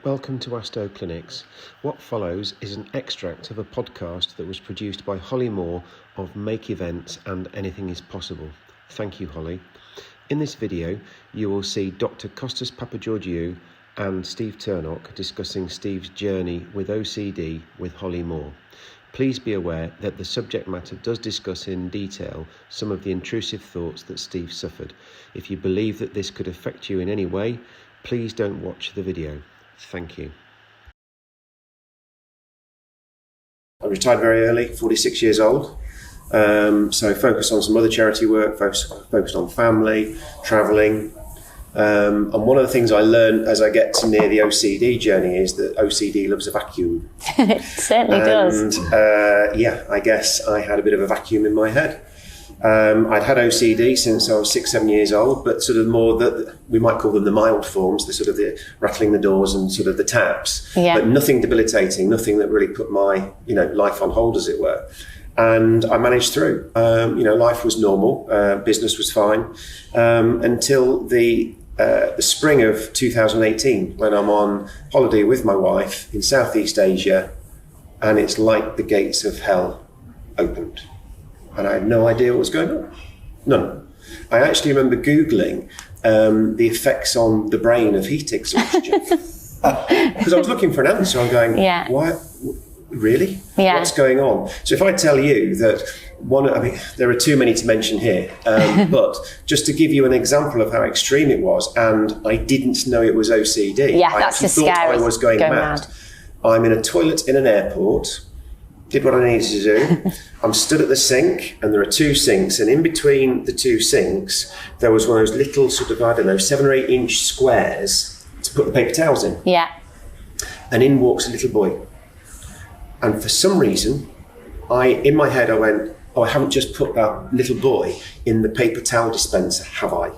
Welcome to Asto Clinics. What follows is an extract of a podcast that was produced by Holly Moore of Make Events and Anything is Possible. Thank you, Holly. In this video, you will see Dr. Kostas Papageorgiou and Steve Turnock discussing Steve's journey with OCD with Holly Moore. Please be aware that the subject matter does discuss in detail some of the intrusive thoughts that Steve suffered. If you believe that this could affect you in any way, please don't watch the video. Thank you. I retired very early, 46 years old. So focused on some other charity work, focused on family, travelling. And one of the things I learned as I get to near the OCD journey is that OCD loves a vacuum. It certainly does. And I guess I had a bit of a vacuum in my head. I'd had OCD since I was 6-7 years old, but sort of more that we might call them the mild forms, the sort of the rattling the doors and sort of the taps, but nothing debilitating, nothing that really put my life on hold, as it were. And I managed through. Life was normal, business was fine, until the spring of 2018, when I'm on holiday with my wife in Southeast Asia, and it's like the gates of hell opened. And I had no idea what was going on. None. I actually remember Googling the effects on the brain of heat exhaustion. Because I was looking for an answer. I'm going, why? Really? Yeah. What's going on? So if I tell you that there are too many to mention here, but just to give you an example of how extreme it was, and I didn't know it was OCD. Yeah, that's just scary. I thought I was going mad. I'm in a toilet in an airport, did what I needed to do. I'm stood at the sink, and there are two sinks, and in between the two sinks, there was one of those little 7 or 8 inch squares to put the paper towels in. Yeah. And in walks a little boy. And for some reason, in my head, I went, I haven't just put that little boy in the paper towel dispenser, have I?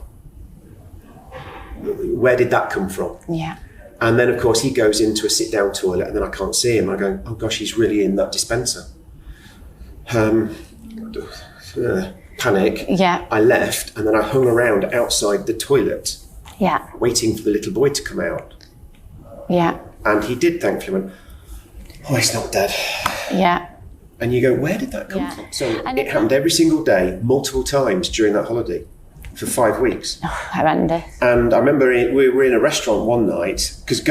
Where did that come from? Yeah. And then, of course, he goes into a sit-down toilet, and then I can't see him. I go, oh gosh, he's really in that dispenser. Panic. Yeah. I left, and then I hung around outside the toilet. Yeah. Waiting for the little boy to come out. Yeah. And he did, thankfully. Went, oh, he's not dead. Yeah. And you go, where did that come from? So it happened every single day, multiple times during that holiday for 5 weeks. Oh, horrendous. And I remember we were in a restaurant one night, because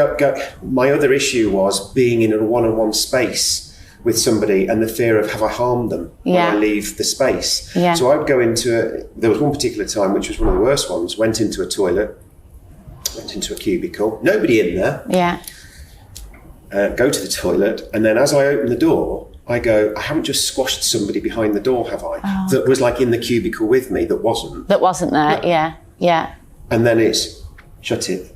my other issue was being in a one-on-one space with somebody and the fear of, have I harmed them when I leave the space? Yeah. So I would go there was one particular time, which was one of the worst ones, went into a toilet, went into a cubicle, nobody in there. Yeah. Go to the toilet, and then as I open the door, I go, I haven't just squashed somebody behind the door, have I? Oh. That was like in the cubicle with me, that wasn't. That wasn't there, yeah. And then it's, shut it,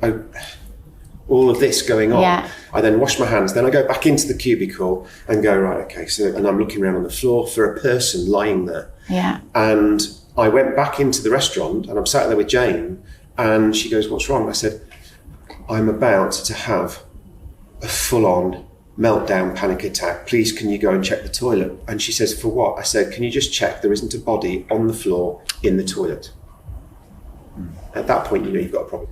all of this going on. Yeah. I then wash my hands, then I go back into the cubicle and go, right, okay, and I'm looking around on the floor for a person lying there. Yeah. And I went back into the restaurant, and I'm sat there with Jane, and she goes, what's wrong? I said, I'm about to have a full-on meltdown panic attack. Please, can you go and check the toilet? And she says, for what? I said, can you just check there isn't a body on the floor in the toilet? At that point, you've got a problem.